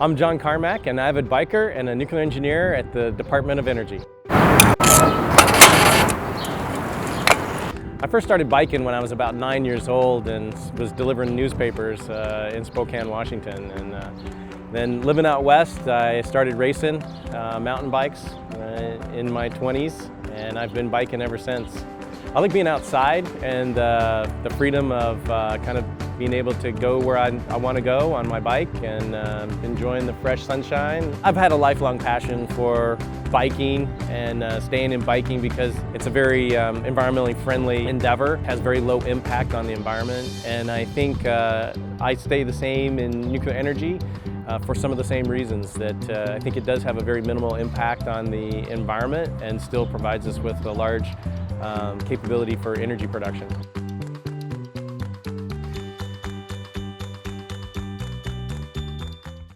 I'm Jon Carmack, an avid biker and a nuclear engineer at the Department of Energy. I first started biking when I was about 9 years old and was delivering newspapers in Spokane, Washington. And then living out west, I started racing mountain bikes in my 20s, and I've been biking ever since. I like being outside and the freedom of kind of being able to go where I want to go on my bike and enjoying the fresh sunshine. I've had a lifelong passion for biking and staying in biking because it's a very environmentally friendly endeavor, has very low impact on the environment, and I think I stay the same in nuclear energy for some of the same reasons, that I think it does have a very minimal impact on the environment and still provides us with a large capability for energy production.